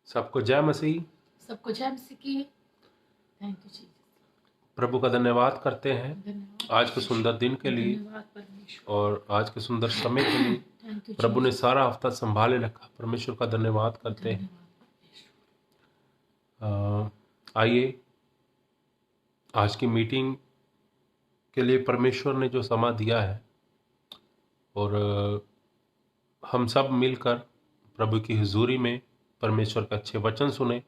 सबको जय मसीह। सबको जय मसीह की। थैंक यू जी। प्रभु का धन्यवाद करते हैं धन्यवाद आज के सुंदर दिन के लिए धन्यवाद परमेश्वर। और आज के सुंदर समय के लिए। थैंक यू प्रभु ने जीसस। सारा हफ्ता संभाले रखा, परमेश्वर का धन्यवाद करते हैं। धन्यवाद परमेश्वर। आइए आज की मीटिंग के लिए परमेश्वर ने जो समय दिया है और हम सब मिलकर प्रभु की हुजूरी में परमेश्वर के अच्छे वचन सुने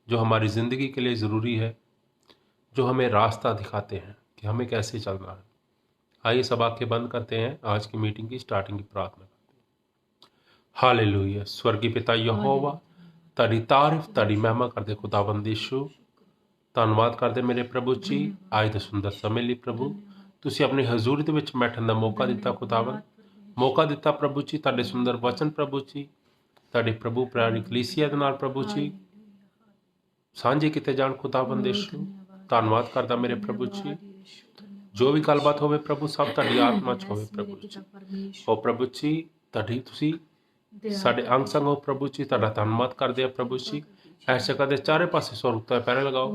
जो हमारी ज़िंदगी के लिए ज़रूरी है, जो हमें रास्ता दिखाते हैं कि हमें कैसे चलना है। आइए सब आंखें बंद करते हैं, आज की मीटिंग की स्टार्टिंग की प्रार्थना करते हैं। हालेलुया। स्वर्गीय पिता यहोवा, तारी तारीफ तारी महिमा कर दे खुदावंद यीशु। ਧੰਨਵਾਦ ਕਰਦੇ ਮੇਰੇ ਪ੍ਰਭੂ ਜੀ ਅੱਜ ਦੇ ਸੁੰਦਰ ਸਮੇਂ ਲਈ। ਪ੍ਰਭੂ ਤੁਸੀਂ ਆਪਣੀ ਹਜ਼ੂਰੀ ਦੇ ਵਿੱਚ ਬੈਠਣ ਦਾ ਮੌਕਾ ਦਿੱਤਾ ਖੁਦਾਵੰਦ, ਮੌਕਾ ਦਿੱਤਾ ਪ੍ਰਭੂ ਜੀ ਤੁਹਾਡੇ ਸੁੰਦਰ ਵਚਨ ਪ੍ਰਭੂ ਜੀ ਤੁਹਾਡੇ ਪ੍ਰਭੂ ਪਿਆਰੀ ਕਲੀਸਿਆ ਦੇ ਨਾਲ ਪ੍ਰਭੂ ਜੀ ਸਾਂਝੇ ਕੀਤੇ ਜਾਣ ਖੁਦਾਵੰਦ ਯਿਸੂ। ਧੰਨਵਾਦ ਕਰਦਾ ਮੇਰੇ ਪ੍ਰਭੂ ਜੀ, ਜੋ ਵੀ ਗੱਲਬਾਤ ਹੋਵੇ ਪ੍ਰਭੂ ਸਭ ਤੁਹਾਡੀ ਆਤਮਾ 'ਚ ਹੋਵੇ ਪ੍ਰਭੂ ਜੀ। ਉਹ ਪ੍ਰਭੂ ਜੀ ਤੁਹਾਡੀ ਤੁਸੀਂ ਸਾਡੇ ਅੰਗ ਸੰਗ ਹੋ ਪ੍ਰਭੂ ਜੀ, ਤੁਹਾਡਾ ਧੰਨਵਾਦ ਕਰਦੇ ਆ ਪ੍ਰਭੂ ਜੀ। ऐसे कदे चारे पासे स्वर्गता पैरे लगाओ,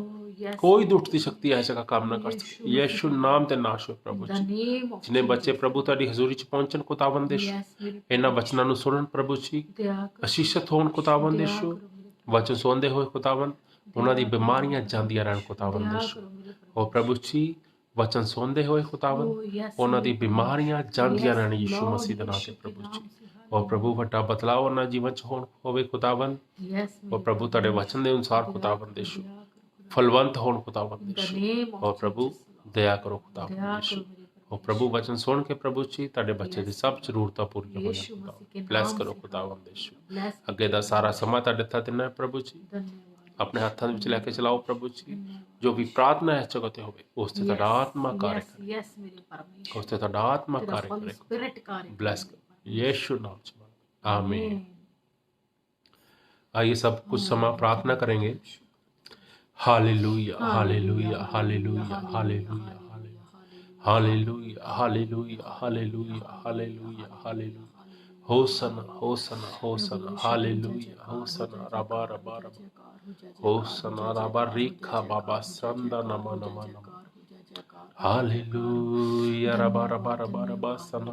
कोई दुष्ट की शक्ति ऐसे का काम ना कर सके। यीशु नाम ते नाश हो प्रभु जी। जिन्हें बच्चे प्रभु तारी हजूरी च पहुंचन खुदावंद यीशु, इन्हां वचनां नूं सुनन प्रभु जी, आशीषित होण खुदावंद यीशु। वचन सुनदे होए खुदावंद उन्हां दी बीमारियां जांदियां रहन खुदावंद यीशु। ओ प्रभु जी वचन सुनदे होए खुदावंद उन्हां दी बीमारियां जांदियां रहन यीशु मसीह दे नाम ते प्रभु जी। और प्रभु ਵੱਡਾ ਬਦਲਾਅ ਉਹਨਾਂ ਜੀਵਨ 'ਚ ਹੋਵੇ ਖੁਦਾਵੰਦ। और प्रभु ਤੁਹਾਡੇ वचन ਦੇ ਅਨੁਸਾਰ ਖੁਦਾਵੰਦ ਯਿਸੂ ਫਲਵੰਤ ਹੋਣ ਖੁਦਾਵੰਦ ਯਿਸੂ। और प्रभु दया करो खुदावंद यीशु। और प्रभु वचन सुन के प्रभु जी ਤੁਹਾਡੇ ਬੱਚੇ ਦੀ ਸਭ ਜ਼ਰੂਰਤਾਂ ਪੂਰੀਆਂ ਹੋ ਜਾਣ। ਬਲੈਸ ਕਰੋ ਖੁਦਾਵੰਦ ਯਿਸੂ। ਅੱਗੇ ਦਾ ਸਾਰਾ ਸਮਾਂ ਤੁਹਾਡੇ ਹੱਥਾਂ 'ਚ ਦਿੰਨਾ ਪ੍ਰਭੂ ਜੀ, ਆਪਣੇ ਹੱਥਾਂ ਦੇ ਵਿੱਚ ਲੈ ਕੇ ਚਲਾਓ ਪ੍ਰਭੂ ਜੀ। ਜੋ ਵੀ ਪ੍ਰਾਰਥਨਾ ਇਸ ਜਗ੍ਹਾ ਤੇ ਹੋਵੇ ਉਸ ਤੇ ਤੁਹਾਡਾ ਆਤਮਾ ਕਾਰਜ ਕਰੇ, ਉਸ ਤੇ ਤੁਹਾਡਾ ਆਤਮਾ ਕਾਰਜ ਕਰੇ। ਬਲੈਸ ਕਰੋ यीशु नाम से, आमीन। आइए सब कुछ समय प्रार्थना करेंगे। Hallelujah hallelujah hallelujah hallelujah hallelujah hallelujah hallelujah hallelujah hallelujah. Hosanna hosanna hosanna hallelujah hosanna रबा रबा रबा होसना रबा रिखा बाबा संदा नमा नमा नमा। हालेलुया रबा रबा रबा रबा सना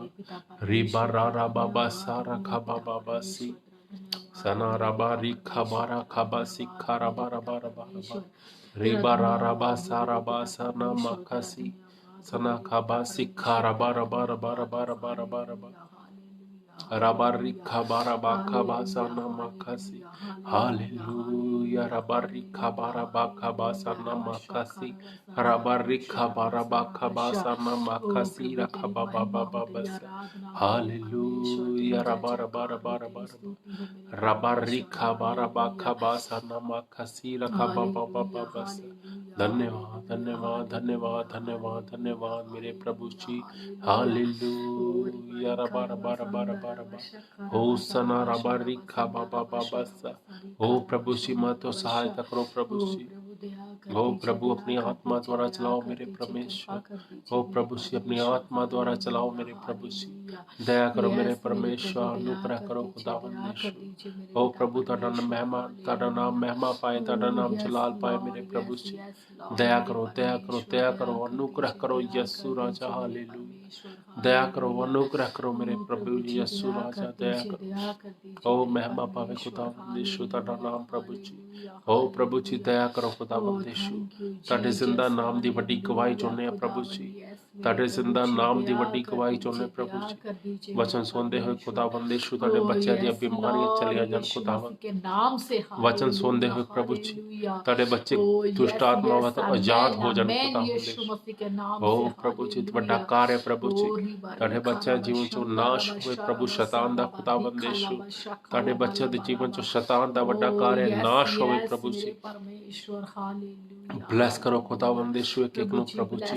रिबा रा रबा बसा रखा बाबा बसी सना रबा रिखा बारा खबा सिखा रबा रबा रबा रबा रिबा रा रबा सा रबा सना मखसी सना खबा सिखा रबा रबा रबा रबा रबा रबा रबा रबा रिखा बारा बाखा बासना मखसी। हालेलुया रबा रिखा बारा बाखा बासना मखसी रबा रिखा बारा बाखा बासना मखसी रखा बाबा बाबा बस। हालेलुया रबा रबा रबा रबा रबा रिखा बारा बाखा बासना मखसी रखा बाबा बाबा बस। धन्यवाद धन्यवाद धन्यवाद धन्यवाद धन्यवाद मेरे प्रभु जी। हालेलुया रबा रबा रबा रबा रबा हो सना रबा रिखा बाबा बाबा सा। हो प्रभु जी मत तो सहायता करो प्रभु जी। हो प्रभु अपनी आत्मा द्वारा चलाओ मेरे परमेश्वर। हो प्रभु जी अपनी आत्मा द्वारा चलाओ मेरे प्रभु जी। दया करो मेरे परमेश्वर, अनुग्रह करो खुदावंद यीशु। हो प्रभु तेरा महिमा, तेरा नाम महिमा पाए, तेरा नाम जलाल पाए मेरे प्रभु जी। दया करो दया करो दया करो, अनुग्रह करो यीशु राजा। हालेलुया। दया करो अनुग्रह करो मेरे प्रभु यीशु राजा, दया करो। ओ महिमा पावे खुदावंद यीशु तेरा नाम प्रभु जी। ओ प्रभु जी दया करो खुदावंद यीशु। ਤੁਹਾਡੇ ਜ਼ਿੰਦਾ ਨਾਮ ਦੀ ਵੱਡੀ ਗਵਾਹੀ ਚਾਹੁੰਦੇ ਆ ਪ੍ਰਭੂ ਜੀ। ਤੁਹਾਡੇ ਜ਼ਿੰਦਾ ਨਾਮ ਦੀ ਵੱਡੀ ਗਵਾਹੀ ਚਾਹੁੰਦੇ ਪ੍ਰਭੂ ਜੀ। ਵਚਨ ਸੁਣਦੇ ਹੋਏ ਖੁਦਾਵੰਦ ਯੀਸ਼ु ਤੁਹਾਡੇ ਬੱਚਿਆਂ ਦੀਆਂ ਬਿਮਾਰੀਆਂ ਚਲੀਆਂ ਜਾਣ ਖੁਦਾਵੰਦ। ਵਚਨ ਸੁਣਦੇ ਹੋਏ ਪ੍ਰਭੂ ਜੀ ਤੁਹਾਡੇ ਬੱਚੇ ਦੁਸ਼ਟ ਆਤਮਾਵਾਂ ਤੋਂ ਆਜ਼ਾਦ ਹੋ ਜਾਣ ਖੁਦਾਵੰਦ। ਓ ਪ੍ਰਭੂ ਜੀ ਵੱਡਾ ਕਾਰਜ ਪ੍ਰਭੂ ਜੀ ਤੁਹਾਡੇ ਬੱਚਿਆਂ ਦੇ ਜੀਵਨ ਚੋਂ ਨਾਸ਼ ਹੋਏ ਪ੍ਰਭੂ ਸ਼ੈਤਾਨ ਦਾ ਖੁਦਾਵੰਦ ਯੀਸ਼ु। ਤੁਹਾਡੇ ਬੱਚਿਆਂ ਦੇ ਜੀਵਨ ਚੋਂ ਸ਼ੈਤਾਨ ਦਾ ਵੱਡਾ ਕਾਰਜ ਨਾਸ਼ ਹੋਵੇ ਪ੍ਰਭੂ ਜੀ। ब्लेस करो खुदावंद यीशु एक एक नु प्रभु जी।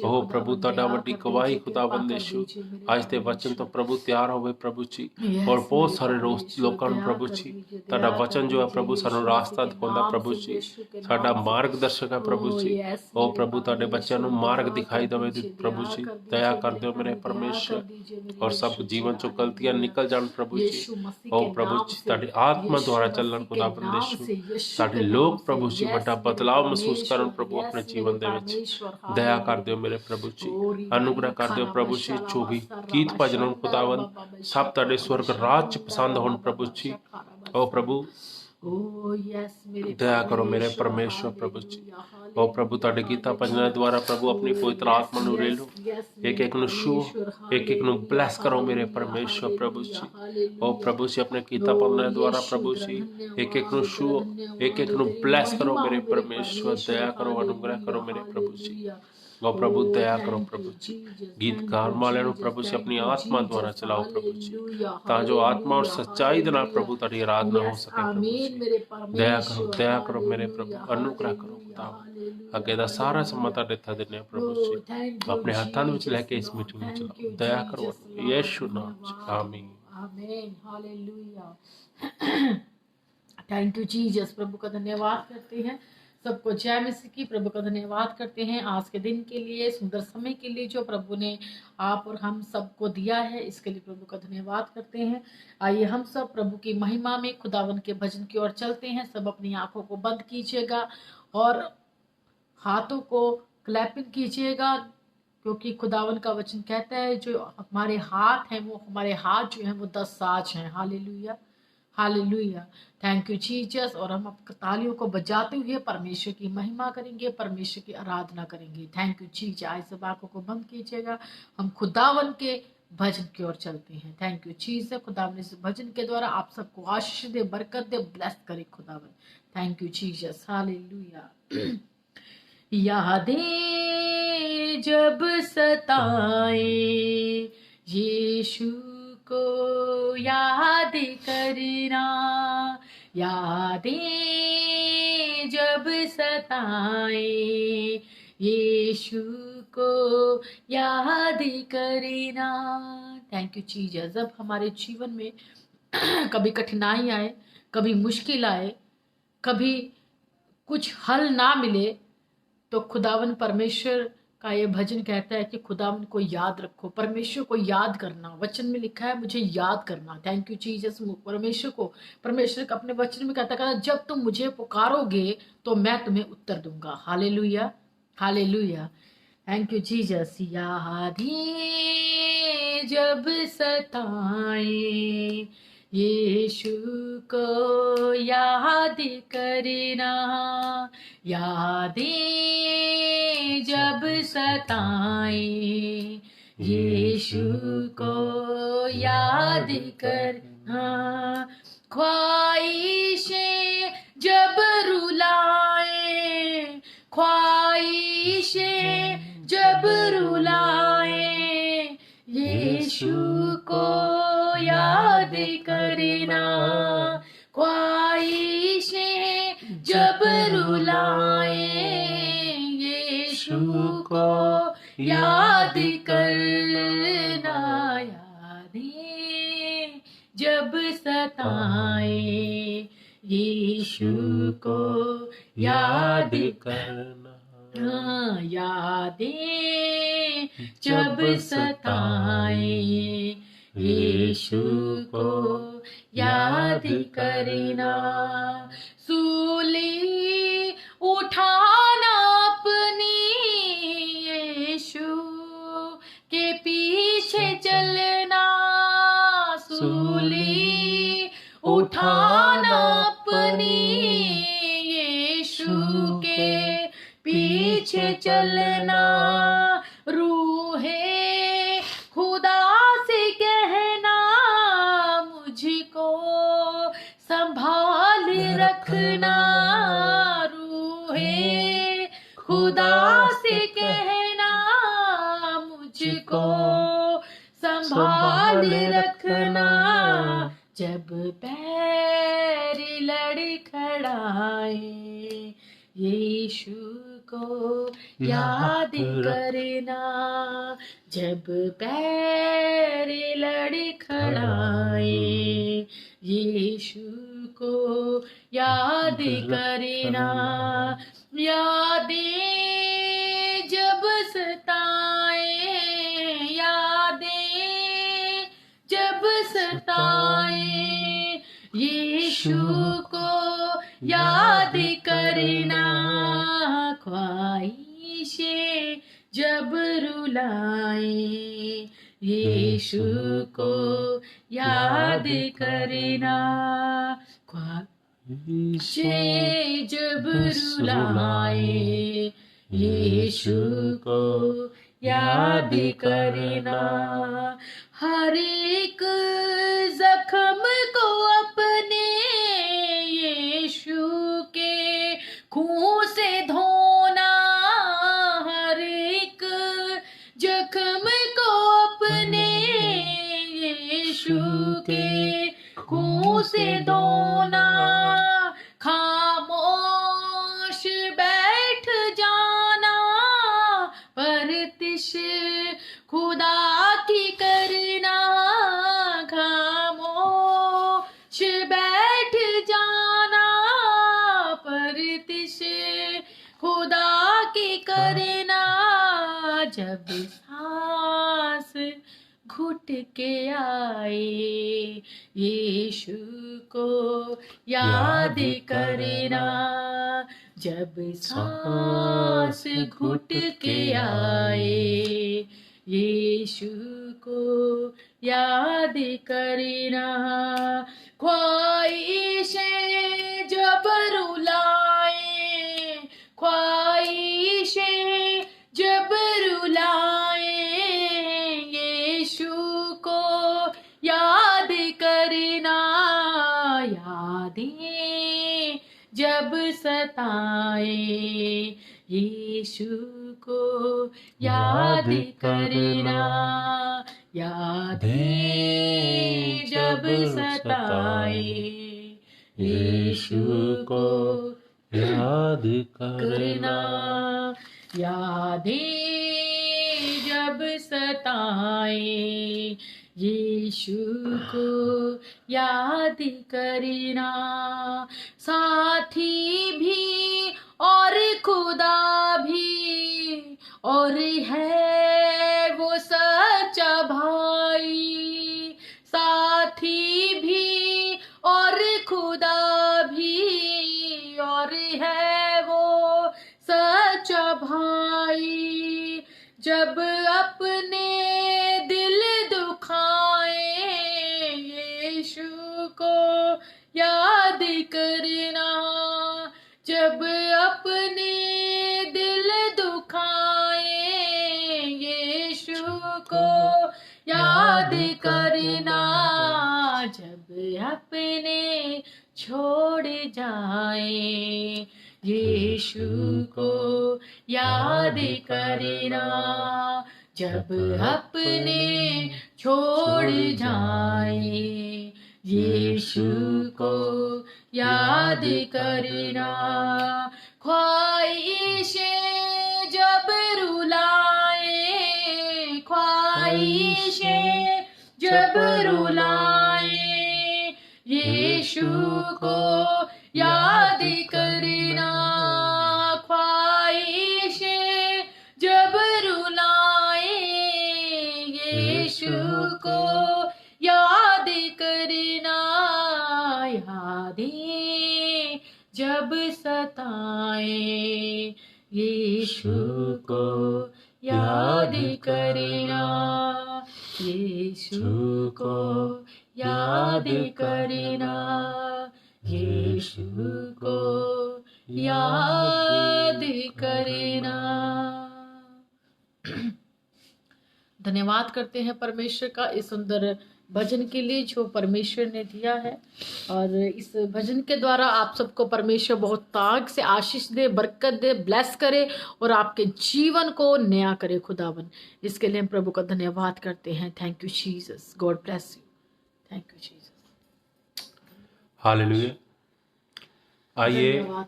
ओ प्रभु ਤੁਹਾਡਾ ਵੱਡੀ ਗਵਾਹੀ ਖੁਦਾਵੰਦ ਯਿਸੂ ਅੱਜ ਦੇ ਵਚਨ ਤੋਂ ਪ੍ਰਭੂ ਤਿਆਰ ਹੋਵੇ ਪ੍ਰਭੂ ਜੀ ਔਰ ਬਹੁਤ ਸਾਰੇ ਲੋਕਾਂ ਨੂੰ ਪ੍ਰਭੂ ਜੀ ਤੁਹਾਡਾ ਵਚਨ ਜੋ ਹੈ ਪ੍ਰਭੂ ਸਾਨੂੰ ਰਾਸਤਾ ਦਿਖਾਉਂਦਾ ਪ੍ਰਭੂ ਜੀ ਸਾਡਾ ਮਾਰਗਦਰਸ਼ਕ ਹੈ ਪ੍ਰਭੂ ਜੀ ਉਹ ਪ੍ਰਭੂ ਤੁਹਾਡੇ ਬੱਚਿਆਂ ਨੂੰ ਮਾਰਗ ਦਿਖਾਈ ਦੇਵੇ ਪ੍ਰਭੂ ਜੀ ਦਇਆ ਕਰ ਦਿਓ ਮੇਰੇ ਪਰਮੇਸ਼ਰ ਔਰ ਸਭ ਜੀਵਨ ਚੋਂ ਗਲਤੀਆਂ ਨਿਕਲ ਜਾਣ ਪ੍ਰਭੂ ਜੀ ਉਹ ਪ੍ਰਭੂ ਜੀ ਤੁਹਾਡੀ ਆਤਮਾ ਦੁਆਰਾ ਚੱਲਣ ਖੁਦਾਵੰਦ ਯਿਸੂ ਸਾਡੇ ਲੋਕ ਪ੍ਰਭੂ ਜੀ ਵੱਡਾ ਬਦਲਾਅ ਮਹਿਸੂਸ ਕਰਨ ਪ੍ਰਭੂ ਆਪਣੇ ਜੀਵਨ ਦੇ ਵਿੱਚ ਦਇਆ ਕਰ ਦਿਓ ਮੇਰੇ ਪ੍ਰਭੂ ਜੀ ਅਨੁਗ੍ਰਹ ਕਰ ਦਿਓ ਪ੍ਰਭੂ ਜੀ ਜੋ ਵੀ ਗੀਤ ਭਜਨ ਹੋਣ ਖੁਦਾਵੰਦ ਸਭ ਤੁਹਾਡੇ ਸਵਰਗ ਰਾਜ ਚ ਪਸੰਦ ਹੋਣ ਪ੍ਰਭੂ ਜੀ ਉਹ ਪ੍ਰਭੂ ਦਇਆ ਕਰੋ ਮੇਰੇ ਪਰਮੇਸ਼ਰ ਪ੍ਰਭੂ ਜੀ ਉਹ ਪ੍ਰਭੂ ਤੁਹਾਡੇ ਗੀਤਾਂ ਭਜਨਾਂ ਦੁਆਰਾ ਪ੍ਰਭੂ ਆਪਣੀ ਪਵਿੱਤਰ ਆਤਮਾ ਨੂੰ ਲੈ ਲਓ ਇੱਕ ਇੱਕ ਨੂੰ ਛੂਹੋ ਇੱਕ ਇੱਕ ਨੂੰ ਬਲੈਸ ਕਰੋ ਮੇਰੇ ਪਰਮੇਸ਼ਰ ਪ੍ਰਭੂ ਜੀ ਉਹ ਪ੍ਰਭੂ ਜੀ ਆਪਣੇ ਗੀਤਾਂ ਭਜਨਾਂ ਦੁਆਰਾ ਪ੍ਰਭੂ ਜੀ ਇੱਕ ਇੱਕ ਨੂੰ ਛੂਹੋ ਇੱਕ ਇੱਕ ਨੂੰ ਬਲੈਸ ਕਰੋ ਮੇਰੇ ਪਰਮੇਸ਼ਰ ਦਇਆ ਕਰੋ ਅਨੁਗ੍ਰਹ ਕਰੋ ਮੇਰੇ ਪ੍ਰਭੂ ਜੀ ਉਹ ਪ੍ਰਭੂ ਦਇਆ ਕਰੋ ਪ੍ਰਭੂ ਜੀ ਗੀਤ ਗਾਉਣ ਵਾਲਿਆਂ ਨੂੰ ਪ੍ਰਭੂ ਜੀ ਆਪਣੀ ਆਤਮਾ ਦੁਆਰਾ ਚਲਾਓ ਪ੍ਰਭੂ ਜੀ ਤਾਂ ਜੋ ਆਤਮਾ ਔਰ ਸੱਚਾਈ ਦੇ ਨਾਲ ਪ੍ਰਭੂ ਤੁਹਾਡੀ ਆਰਾਧਨਾ ਹੋ ਸਕੇ ਦਇਆ ਕਰੋ ਮੇਰੇ ਪ੍ਰਭੂ ਅਨੁਗ੍ਰਹ ਕਰੋ ਅੱਗੇ ਦਾ ਸਾਰਾ ਸਮਾਂ ਤੁਹਾਡੇ ਹੱਥਾਂ ਦਿੰਦੇ ਪ੍ਰਭੂ ਜੀ ਆਪਣੇ ਹੱਥਾਂ ਦੇ ਵਿੱਚ ਲੈ ਕੇ ਇਸ ਮੀਟਿੰਗ ਨੂੰ ਚਲਾਓ ਦਇਆ ਕਰੋ ਯਿਸੂ ਨਾਮ ਚ ਆਮੀਨ आमीन हालेलुया थैंक यू जीसस प्रभु का धन्यवाद करते हैं सबको जय मसीह की प्रभु का धन्यवाद करते हैं आज के दिन के लिए सुंदर समय के लिए जो प्रभु ने आप और हम सबको दिया है इसके लिए प्रभु का धन्यवाद करते हैं आइए हम सब प्रभु की महिमा में खुदावन के भजन की ओर चलते हैं सब अपनी आंखों को बंद कीजिएगा और हाथों को क्लैपिंग कीजिएगा क्योंकि खुदावन का वचन कहता है जो हमारे हाथ हैं वो हमारे हाथ जो हैं वो 10 साज हैं hallelujah hallelujah thank you Jesus और हम तालियों को बजाते हुए परमेश्वर की महिमा करेंगे परमेश्वर की आराधना करेंगे थैंक यू जीसस आज सब आंखों को बंद कीजिएगा हम खुदावन के भजन की ओर चलते हैं थैंक यू जीसस खुदावन इस भजन के द्वारा आप सबको आशीष दे बरकत दे ब्लेस करे खुदावन थैंक यू जीसस हालेलुया यादें जब सताए यीशु को याद करना यादें जब सताए यीशु को याद करना थैंक यू जीसस जब हमारे जीवन में कभी कठिनाई आए कभी मुश्किल आए कभी कुछ हल ना मिले तो खुदावन परमेश्वर का ये भजन कहता है कि खुदावन को याद रखो परमेश्वर को याद करना वचन में लिखा है मुझे याद करना थैंक यू जीसस परमेश्वर अपने वचन में कहता जब तुम मुझे पुकारोगे तो मैं तुम्हें उत्तर दूंगा hallelujah hallelujah thank you Jesus यादें जब सताए यीशु को याद करना यादें जब सताए यीशु को याद करना ख्वाहिशें जब रुलाए ख्वाहिशें जब रुलाए यीशु को याद करना ख्वाहिशें जब रुलाए यीशु को याद करना यादें जब सताए यीशु को याद करना यादें जब सताए यीशु को याद करना सूली उठाना अपनी यीशु के पीछे चलना सूली उठाना अपनी यीशु के पीछे चलना रूहे खुदा से कहना मुझको संभाल रखना रूहे खुदा से कहना मुझको संभाल रखना जब पैर लड़खड़ाए यीशु को याद करना जब पैर लड़खड़ाए, यीशु को याद करना। यादें जब सताए, यादें जब सताए, यीशु को याद करना। ख्वाहिशें जब रुलाए, यीशु को याद करना। ख्वाहिशें जब रुलाए, यीशु को याद करना। हर एक जख्म को अपने यीशु के खून से धोना। हर एक जख्म को अपने यीशु के खून से धोना। खामोश बैठ जाना, परतिश खुदा की करना। खामोश बैठ जाना, परतिश खुदा की करना। जब सांस घुट के आए, यीशु को याद करना। जब सांस घुट के आए, यीशु को याद करना। ख्वाहिशें जब रुलाए, ख्वाहिशें जब रुलाए, यीशु को याद करना। यादें जब सताए, यीशु को याद करना। यादें जब सताए, यीशु को याद करना। यादें जब सताए, यीशु को याद करना। साथी भी और खुदा भी, और है वो सच्चा भाई। साथी भी और खुदा भी, और है वो सच्चा भाई। जब अपने दिल दुखाए, यीशु को याद करना। जब अपने दिल दुखाए, यीशु को याद करना। जब अपने छोड़ जाए, यीशु को याद करना। जब अपने छोड़ जाए, यीशु को याद करना। ख्वाहिशें जब रुलाए, ख्वाहिशें जब रुलाए, यीशु को याद करना। ख्वाहिशें जब रुलाए, यीशु को याद करना। यादें जब सताए, यीशु को याद करना। यीशु को याद करना। यीशु को याद करना। धन्यवाद करते हैं परमेश्वर का इस सुंदर भजन के लिए जो परमेश्वर ने दिया है। और इस भजन के द्वारा आप सबको परमेश्वर बहुत ताक से आशीष दे, बरकत दे, ब्लेस करे और आपके जीवन को नया करे खुदावन। इसके लिए हम प्रभु का धन्यवाद करते हैं। Thank you Jesus, God bless you. Thank you Jesus. Hallelujah. आइए धन्यवाद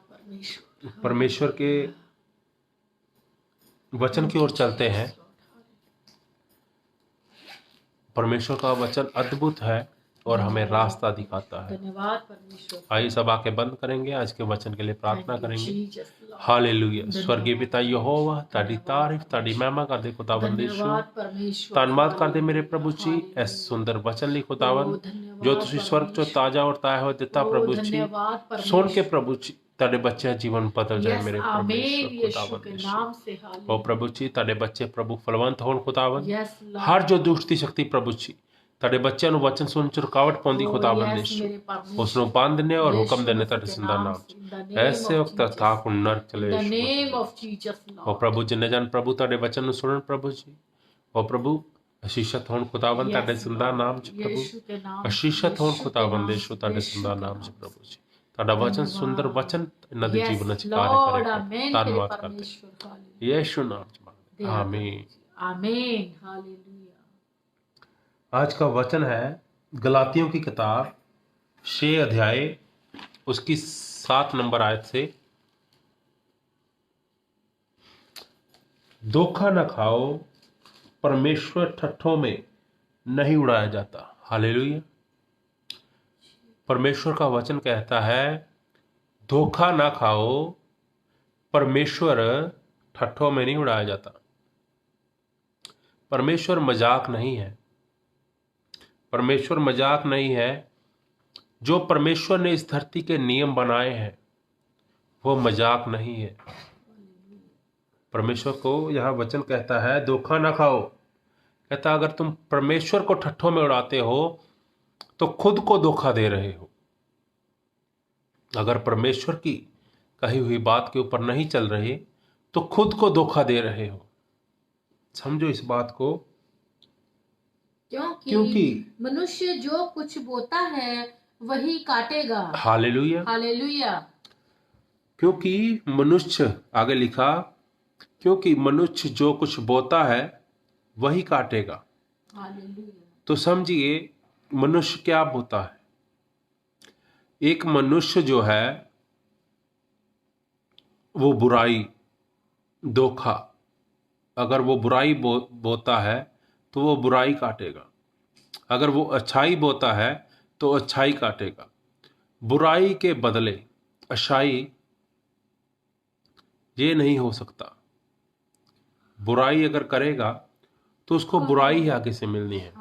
परमेश्वर के वचन की ओर चलते हैं। परमेश्वर का वचन अद्भुत है और हमें रास्ता दिखाता है। धन्यवाद परमेश्वर। आइए सब आंखें बंद करेंगे, आज के वचन के लिए प्रार्थना करेंगे। Jesus Lord. हालेलुया। स्वर्गीय पिता यहोवा, ताड़ी तारीफ ताड़ी महिमा कर दे खुदावंद यीशु। धन्यवाद परमेश्वर। धन्यवाद कर दे मेरे प्रभु जी, ऐसे सुंदर वचन लिख खुदावंद जो तुसी स्वर्ग चो ताजा और ताया हो दिता प्रभु जी, सुन के प्रभु जी ताड़े बच्चे जीवन बदल जाए मेरे परमेश्वर खुदावंद यीशु। ओ प्रभु जी ताड़े बच्चे प्रभु फलवंत होन खुदावंद, हर जो दुष्ट दी शक्ति प्रभु जी ताड़े बच्चों ਨੂੰ वचन सुन च रुकावट पाਉਂਦੀ खुदावंद यीशु, ਉਸ ਨੂੰ ਬਾਂਧਨੇ और हुक्म देने ताड़े सिंदा नाम ऐसे वक्त था को नरक चले ओ प्रभु जिन्ने जन प्रभु ताड़े वचन ਨੂੰ सुनन प्रभु जी, ओ प्रभु आशीषित होन खुदावंद ताड़े सिंदा नाम च प्रभु, आशीषित होन खुदावंद यीशु ताड़े सिंदा नाम च प्रभु जी। ताड़ा वचन सुंदर वचन इन्हां दे जीवन च कार्य करे। धन्यवाद करते यीशु नाम च, आमीन आमीन। हालेलुया। आज का वचन है गलातियों की किताब 6 अध्याय उसकी 7 नंबर आयत से। धोखा न खाओ, परमेश्वर ठट्ठों में नहीं उड़ाया जाता। हालेलुया। परमेश्वर का वचन कहता है धोखा ना खाओ, परमेश्वर ठट्ठों में नहीं उड़ाया जाता। परमेश्वर मजाक नहीं है, परमेश्वर मजाक नहीं है। जो परमेश्वर ने इस धरती के नियम बनाए हैं वो मजाक नहीं है। परमेश्वर को यह वचन कहता है धोखा ना खाओ। कहता अगर तुम परमेश्वर को ठट्ठों में उड़ाते हो तो खुद को धोखा दे रहे हो। अगर परमेश्वर की कही हुई बात के ऊपर नहीं चल रहे तो खुद को धोखा दे रहे हो। समझो इस बात को। क्योंकि मनुष्य जो कुछ बोता है वही काटेगा। हालेलुया। हालेलुया। क्योंकि मनुष्य, आगे लिखा, क्योंकि मनुष्य जो कुछ बोता है वही काटेगा। हालेलुया। तो समझिए मनुष्य क्या बोता है। एक मनुष्य जो है वो बुराई, धोखा, अगर वो बुराई बोता है तो वो बुराई काटेगा। अगर वो अच्छाई बोता है तो अच्छाई काटेगा। बुराई के बदले अच्छाई ये नहीं हो सकता। बुराई अगर करेगा तो उसको बुराई ही आगे से मिलनी है।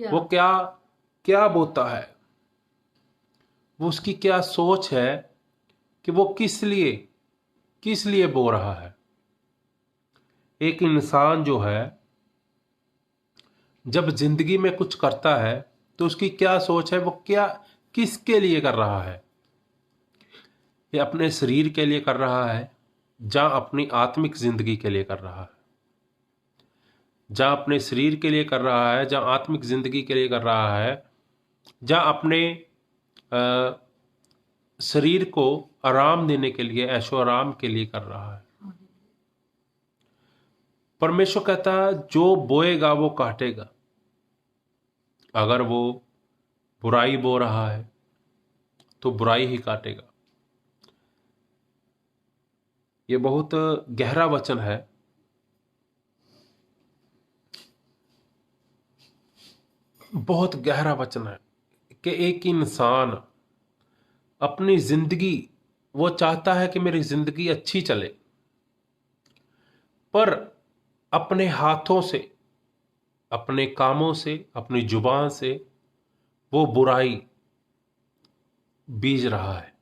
वो क्या क्या बोता है, वो उसकी क्या सोच है कि वो किस लिए बो रहा है। एक इंसान जो है जब जिंदगी में कुछ करता है तो उसकी क्या सोच है, वो क्या किसके लिए कर रहा है। ये अपने शरीर के लिए कर रहा है, या अपनी आत्मिक जिंदगी के लिए कर रहा है। या अपने शरीर के लिए कर रहा है, या आत्मिक जिंदगी के लिए कर रहा है, या अपने शरीर को आराम देने के लिए, ऐशो आराम के लिए कर रहा है। परमेश्वर कहता है जो बोएगा वो काटेगा। अगर वो बुराई बो रहा है तो बुराई ही काटेगा। ये बहुत गहरा वचन है। बहुत गहरा वचन है कि एक इंसान अपनी जिंदगी, वो चाहता है कि मेरी जिंदगी अच्छी चले, पर अपने हाथों से, अपने कामों से, अपनी जुबान से वो बुराई बीज रहा है।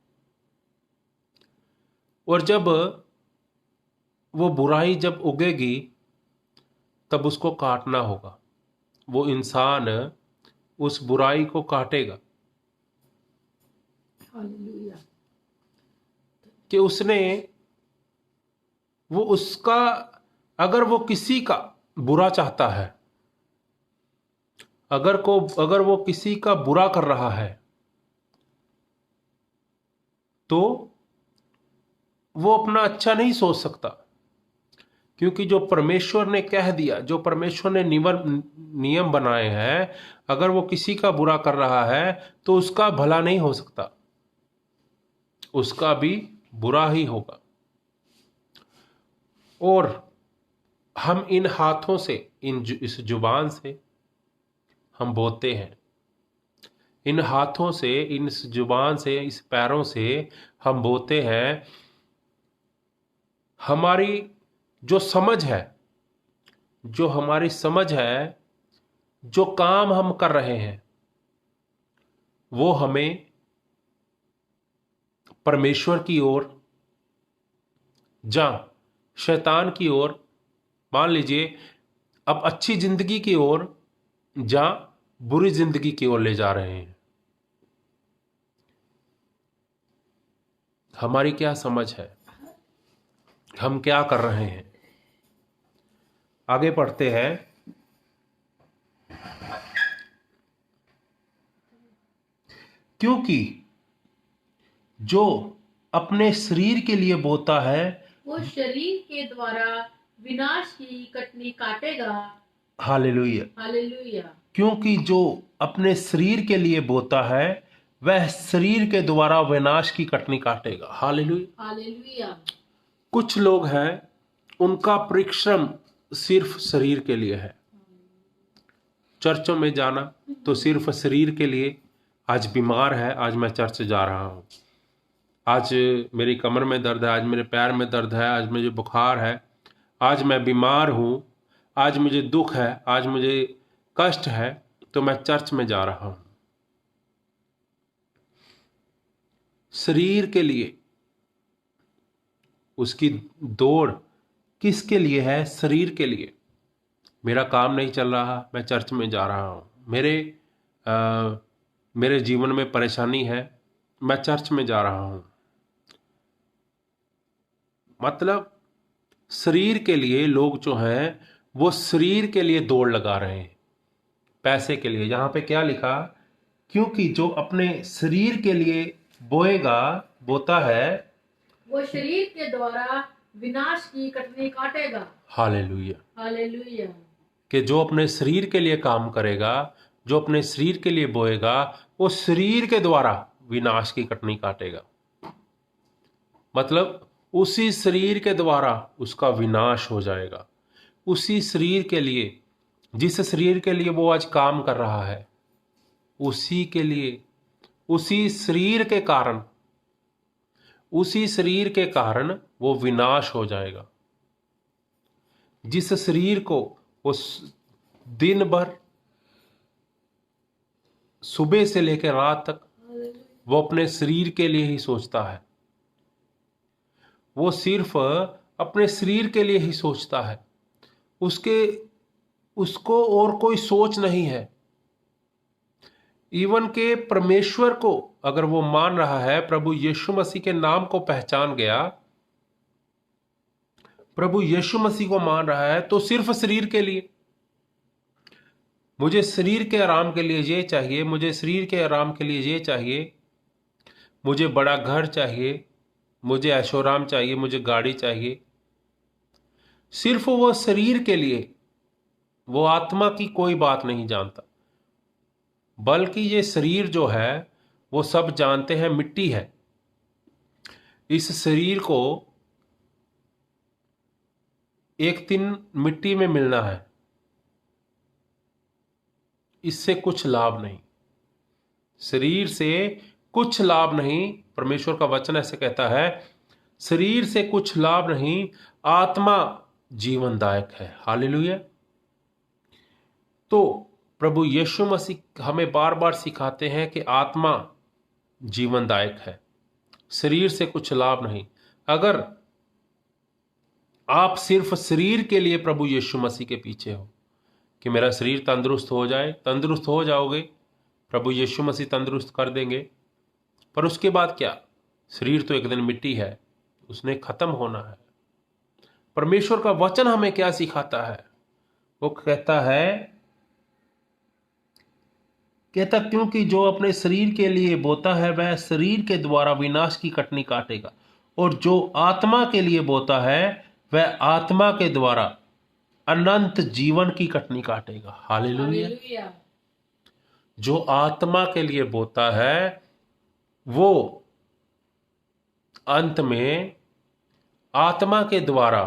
और जब वो बुराई जब उगेगी तब उसको काटना होगा। वो इंसान उस बुराई को काटेगा कि उसने वो उसका, अगर वो किसी का बुरा चाहता है, अगर वो किसी का बुरा कर रहा है तो वो अपना अच्छा नहीं सोच सकता। क्योंकि जो परमेश्वर ने कह दिया, जो परमेश्वर ने नियम बनाए हैं, अगर वो किसी का बुरा कर रहा है तो उसका भला नहीं हो सकता, उसका भी बुरा ही होगा। और हम इन हाथों से, इस जुबान से हम बोते हैं। इन हाथों से, इन जुबान से, इस पैरों से हम बोते हैं। हमारी जो समझ है, जो हमारी समझ है, जो काम हम कर रहे हैं, वो हमें परमेश्वर की ओर या शैतान की ओर, मान लीजिए अब अच्छी जिंदगी की ओर या बुरी जिंदगी की ओर ले जा रहे हैं। हमारी क्या समझ है, हम क्या कर रहे हैं। आगे पढ़ते हैं। क्योंकि जो अपने शरीर के लिए बोता है वो शरीर के द्वारा विनाश की कटनी काटेगा। हालेलुया। हालेलुया। क्योंकि जो अपने शरीर के लिए बोता है वह शरीर के द्वारा विनाश की कटनी काटेगा। हालेलुया। हालेलुया। कुछ लोग हैं, उनका परिश्रम सिर्फ शरीर के लिए है। चर्चों में जाना तो सिर्फ शरीर के लिए। आज बीमार है, आज मैं चर्च जा रहा हूँ। आज मेरी कमर में दर्द है, आज मेरे पैर में दर्द है, आज मुझे बुखार है, आज मैं बीमार हूँ, आज मुझे दुख है, आज मुझे कष्ट है, तो मैं चर्च में जा रहा हूँ। शरीर के लिए उसकी दौड़ किसके लिए है? शरीर के लिए। मेरा काम नहीं चल रहा, मैं चर्च में जा रहा हूँ। मेरे जीवन में परेशानी है, मैं चर्च में जा रहा हूँ। मतलब शरीर के लिए लोग जो हैं वो शरीर के लिए दौड़ लगा रहे हैं, पैसे के लिए। यहाँ पे क्या लिखा? क्योंकि जो अपने शरीर के लिए बोता है वो शरीर के द्वारा विनाश की कटनी काटेगा। हालेलुया। हालेलुया। कि जो अपने शरीर के लिए काम करेगा, जो अपने शरीर के लिए बोएगा, वो शरीर के द्वारा विनाश की कटनी काटेगा। मतलब उसी शरीर के द्वारा उसका विनाश हो जाएगा। उसी शरीर के लिए, जिस शरीर के लिए वो आज काम कर रहा है, उसी के लिए, उसी शरीर के कारण, उसी शरीर के कारण वो विनाश हो जाएगा। जिस शरीर को वो दिन भर सुबह से लेकर रात तक वो अपने शरीर के लिए ही सोचता है, वो सिर्फ अपने शरीर के लिए ही सोचता है, उसको और कोई सोच नहीं है। इवन के परमेश्वर को अगर वो मान रहा है, प्रभु यीशु मसीह के नाम को पहचान गया, प्रभु यीशु मसीह को मान रहा है, तो सिर्फ शरीर के लिए, मुझे शरीर के आराम के लिए ये चाहिए, मुझे शरीर के आराम के लिए ये चाहिए, मुझे बड़ा घर चाहिए, मुझे ऐशोराम चाहिए, मुझे गाड़ी चाहिए। सिर्फ वो शरीर के लिए, वो आत्मा की कोई बात नहीं जानता। बल्कि ये शरीर जो है वो सब जानते हैं मिट्टी है। इस शरीर को एक दिन मिट्टी में मिलना है, इससे कुछ लाभ नहीं, शरीर से कुछ लाभ नहीं। परमेश्वर का वचन ऐसे कहता है, शरीर से कुछ लाभ नहीं, आत्मा जीवनदायक है। हालेलुया। तो प्रभु यीशु मसीह हमें बार बार सिखाते हैं कि आत्मा जीवनदायक है, शरीर से कुछ लाभ नहीं। अगर आप सिर्फ शरीर के लिए प्रभु यीशु मसीह के पीछे हो कि मेरा शरीर तंदुरुस्त हो जाए, तंदुरुस्त हो जाओगे, प्रभु यीशु मसीह तंदुरुस्त कर देंगे। पर उसके बाद क्या? शरीर तो एक दिन मिट्टी है, उसने खत्म होना है। परमेश्वर का वचन हमें क्या सिखाता है? वो कहता क्योंकि जो अपने शरीर के लिए बोता है वह शरीर के द्वारा विनाश की कटनी काटेगा, और जो आत्मा के लिए बोता है वह आत्मा के द्वारा अनंत जीवन की कटनी काटेगा। हालेलुया। जो आत्मा के लिए बोता है वो अंत में आत्मा के द्वारा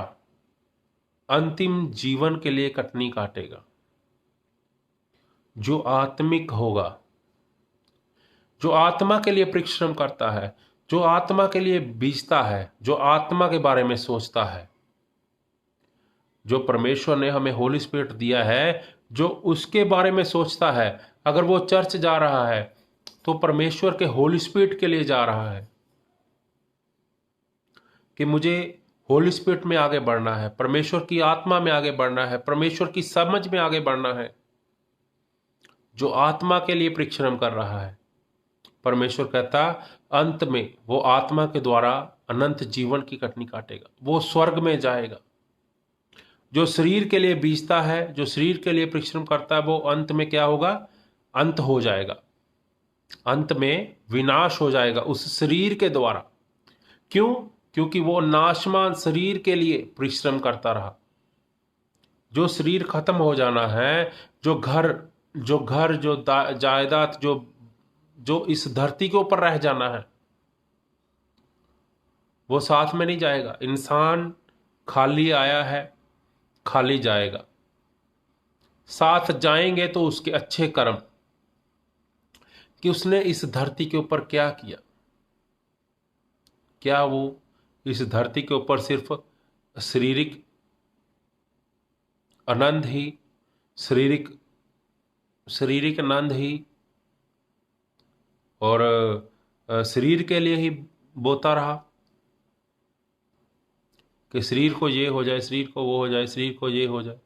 अंतिम जीवन के लिए कटनी काटेगा। जो आत्मिक होगा, जो आत्मा के लिए परिश्रम करता है, जो आत्मा के लिए बीजता है, जो आत्मा के बारे में सोचता है, जो परमेश्वर ने हमें होली स्पिरिट दिया है, जो उसके बारे में सोचता है। अगर वो चर्च जा रहा है तो परमेश्वर के होली स्पिरिट के लिए जा रहा है कि मुझे होली स्पिरिट में आगे बढ़ना है, परमेश्वर की आत्मा में आगे बढ़ना है, परमेश्वर की समझ में आगे बढ़ना है। जो आत्मा के लिए परिश्रम कर रहा है, परमेश्वर कहता अंत में वो आत्मा के द्वारा अनंत जीवन की कटनी काटेगा, वो स्वर्ग में जाएगा। जो शरीर के लिए बीजता है, जो शरीर के लिए परिश्रम करता है, वो अंत में क्या होगा? अंत हो जाएगा, अंत में विनाश हो जाएगा उस शरीर के द्वारा। क्यों? क्योंकि वो नाशमान शरीर के लिए परिश्रम करता रहा। जो शरीर खत्म हो जाना है, जो घर जो जायदाद जो इस धरती के ऊपर रह जाना है, वो साथ में नहीं जाएगा। इंसान खाली आया है, खाली जाएगा। साथ जाएंगे तो उसके अच्छे कर्म, कि उसने इस धरती के ऊपर क्या किया। क्या वो इस धरती के ऊपर सिर्फ शारीरिक आनंद ही, शारीरिक आनंद ही और शरीर के लिए ही बोता रहा कि शरीर को ये हो जाए, शरीर को वो हो जाए, शरीर को ये हो जाए?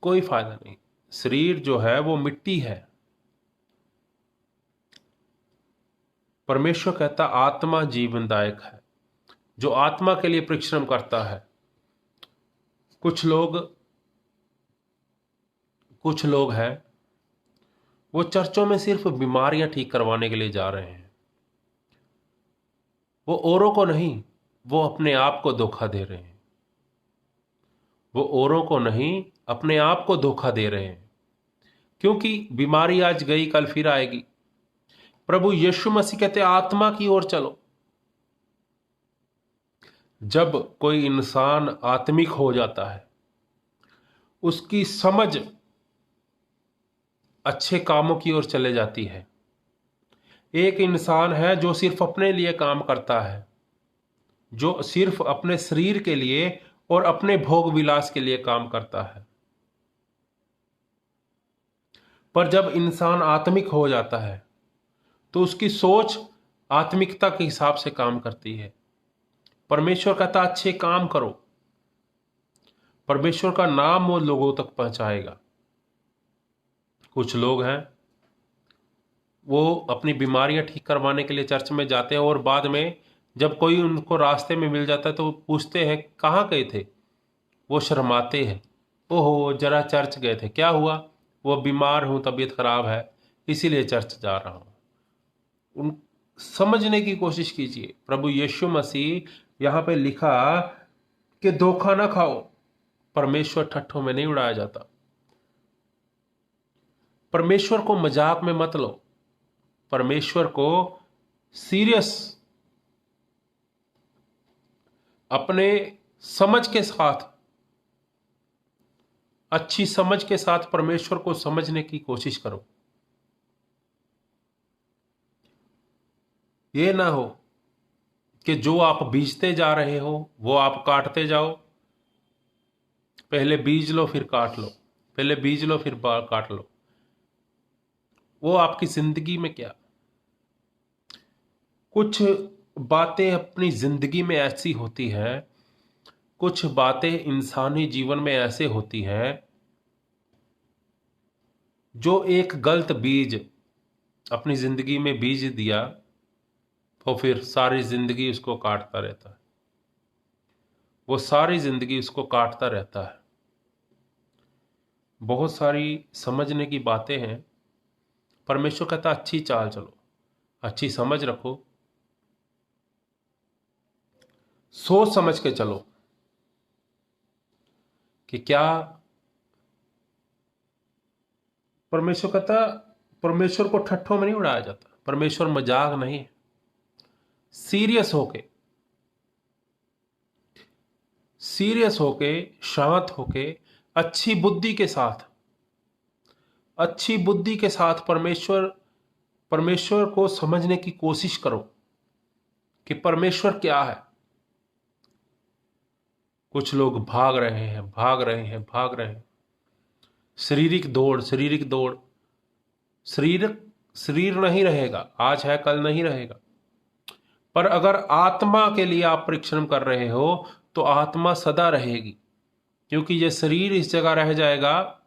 कोई फायदा नहीं। शरीर जो है वो मिट्टी है। परमेश्वर कहता आत्मा जीवनदायक है। जो आत्मा के लिए परिश्रम करता है। कुछ लोग हैं, वो चर्चों में सिर्फ बीमारियां ठीक करवाने के लिए जा रहे हैं। वो औरों को नहीं, वो अपने आप को धोखा दे रहे हैं। वो औरों को नहीं, अपने आप को धोखा दे रहे हैं। क्योंकि बीमारी आज गई, कल फिर आएगी। प्रभु यीशु मसीह कहते आत्मा की ओर चलो। जब कोई इंसान आत्मिक हो जाता है, उसकी समझ अच्छे कामों की ओर चले जाती है। एक इंसान है जो सिर्फ अपने लिए काम करता है, जो सिर्फ अपने शरीर के लिए और अपने भोग विलास के लिए काम करता है। पर जब इंसान आत्मिक हो जाता है तो उसकी सोच आत्मिकता के हिसाब से काम करती है। परमेश्वर कहता अच्छे काम करो, परमेश्वर का नाम वो लोगों तक पहुंचाएगा। कुछ लोग हैं, वो अपनी बीमारियां ठीक करवाने के लिए चर्च में जाते हैं और बाद में जब कोई उनको रास्ते में मिल जाता है तो पूछते हैं कहाँ गए थे। वो शर्माते हैं, ओहो जरा चर्च गए थे, क्या हुआ? वो बीमार हूं, तबीयत खराब है, इसीलिए चर्च जा रहा हूं। उन समझने की कोशिश कीजिए। प्रभु यीशु मसीह यहां पे लिखा कि धोखा ना खाओ। परमेश्वर ठट्ठों में नहीं उड़ाया जाता। परमेश्वर को मजाक में मत लो। परमेश्वर को सीरियस, अपने समझ के साथ, अच्छी समझ के साथ परमेश्वर को समझने की कोशिश करो। ये ना हो कि जो आप बीजते जा रहे हो वो आप काटते जाओ। पहले बीज लो फिर काट लो, पहले बीज लो फिर काट लो। वो आपकी जिंदगी में क्या? कुछ बातें अपनी जिंदगी में ऐसी होती हैं, कुछ बातें इंसानी जीवन में ऐसे होती हैं जो एक गलत बीज अपनी जिंदगी में बीज दिया तो फिर सारी जिंदगी उसको काटता रहता है। वो सारी जिंदगी उसको काटता रहता है। बहुत सारी समझने की बातें हैं। परमेश्वर कहता अच्छी चाल चलो, अच्छी समझ रखो, सोच समझ के चलो कि क्या। परमेश्वर कहता परमेश्वर को ठट्ठों में नहीं उड़ाया जाता। परमेश्वर मजाक नहीं है। सीरियस होके शांत होके अच्छी बुद्धि के साथ अच्छी बुद्धि के साथ परमेश्वर को समझने की कोशिश करो कि परमेश्वर क्या है। कुछ लोग भाग रहे हैं, शारीरिक दौड़, शरीर नहीं रहेगा, आज है कल नहीं रहेगा। पर अगर आत्मा के लिए आप परिश्रम कर रहे हो तो आत्मा सदा रहेगी, क्योंकि ये शरीर इस जगह रह जाएगा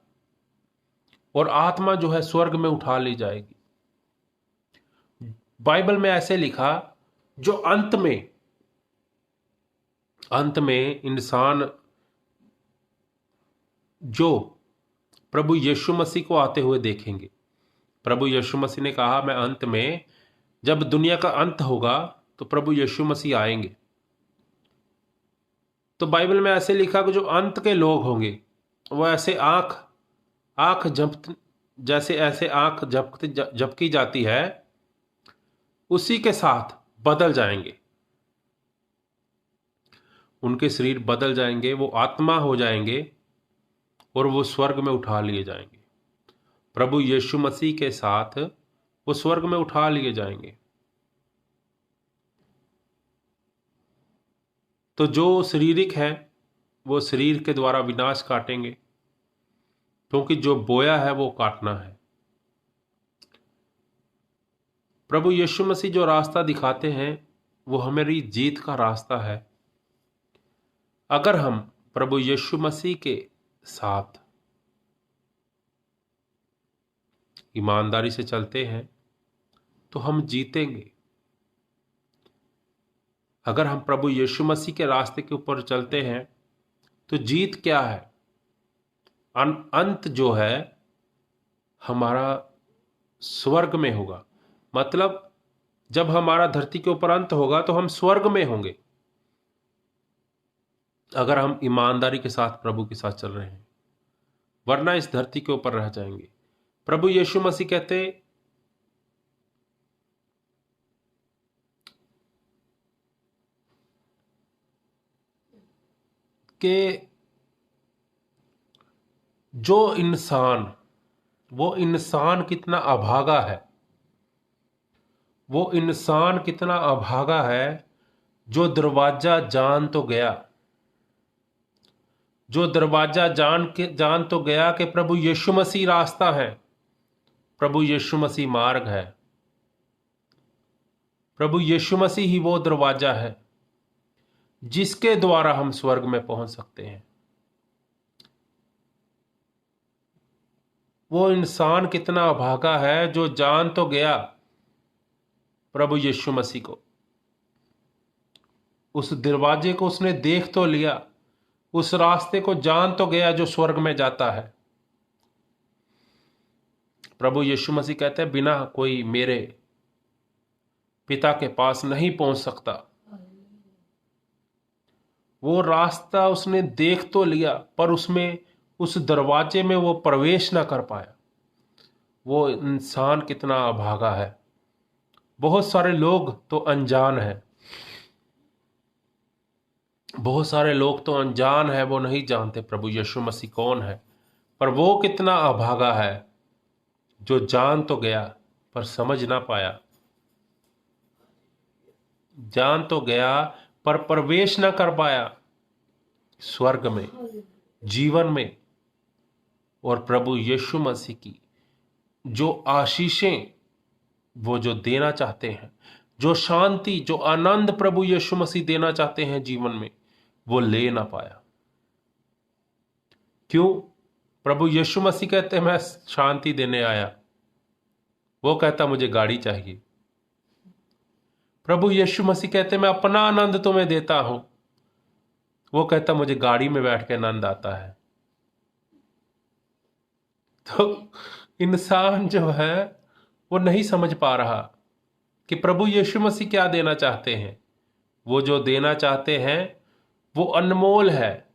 और आत्मा जो है स्वर्ग में उठा ली जाएगी। बाइबल में ऐसे लिखा, जो अंत में इंसान जो प्रभु यीशु मसीह को आते हुए देखेंगे। प्रभु यीशु मसीह ने कहा, मैं अंत में, जब दुनिया का अंत होगा तो प्रभु यीशु मसीह आएंगे। तो बाइबल में ऐसे लिखा कि जो अंत के लोग होंगे वो ऐसे जैसे आंख झपकी जाती है उसी के साथ बदल जाएंगे। उनके शरीर बदल जाएंगे, वो आत्मा हो जाएंगे और वो स्वर्ग में उठा लिए जाएंगे। प्रभु यीशु मसीह के साथ वो स्वर्ग में उठा लिए जाएंगे। तो जो शारीरिक है वो शरीर के द्वारा विनाश काटेंगे, क्योंकि जो बोया है वो काटना है। प्रभु यीशु मसीह जो रास्ता दिखाते हैं वो हमारी जीत का रास्ता है। अगर हम प्रभु यीशु मसीह के साथ ईमानदारी से चलते हैं तो हम जीतेंगे। अगर हम प्रभु यीशु मसीह के रास्ते के ऊपर चलते हैं तो जीत क्या है? अंत जो है हमारा स्वर्ग में होगा। मतलब जब हमारा धरती के ऊपर अंत होगा तो हम स्वर्ग में होंगे, अगर हम ईमानदारी के साथ प्रभु के साथ चल रहे हैं, वरना इस धरती के ऊपर रह जाएंगे। प्रभु यीशु मसीह कहते कि वो इंसान कितना अभागा है, जो दरवाजा जान तो गया कि प्रभु यीशु मसीह रास्ता है, प्रभु यीशु मसीह मार्ग है, प्रभु यीशु मसीह ही वो दरवाजा है जिसके द्वारा हम स्वर्ग में पहुंच सकते हैं। वो इंसान कितना अभागा है जो जान तो गया प्रभु यीशु मसीह को, उस दरवाजे को उसने देख तो लिया, उस रास्ते को जान तो गया जो स्वर्ग में जाता है। प्रभु यीशु मसीह कहते हैं, बिना कोई मेरे पिता के पास नहीं पहुंच सकता। वो रास्ता उसने देख तो लिया, पर उस दरवाजे में वो प्रवेश ना कर पाया। वो इंसान कितना अभागा है। बहुत सारे लोग तो अनजान हैं, वो नहीं जानते प्रभु यीशु मसीह कौन है। पर वो कितना अभागा है जो जान तो गया पर समझ ना पाया, जान तो गया पर प्रवेश ना कर पाया स्वर्ग में, जीवन में। और प्रभु यीशु मसीह की जो आशीषें वो जो देना चाहते हैं, जो शांति, जो आनंद प्रभु यीशु मसीह देना चाहते हैं जीवन में, वो ले ना पाया। क्यों? प्रभु यीशु मसीह कहते हैं मैं शांति देने आया, वो कहता मुझे गाड़ी चाहिए। प्रभु यीशु मसीह कहते हैं मैं अपना आनंद तुम्हें देता हूं, वो कहता मुझे गाड़ी में बैठ के आनंद आता है। तो इंसान जो है वो नहीं समझ पा रहा कि प्रभु यीशु मसीह क्या देना चाहते हैं। वो जो देना चाहते हैं वो अनमोल है,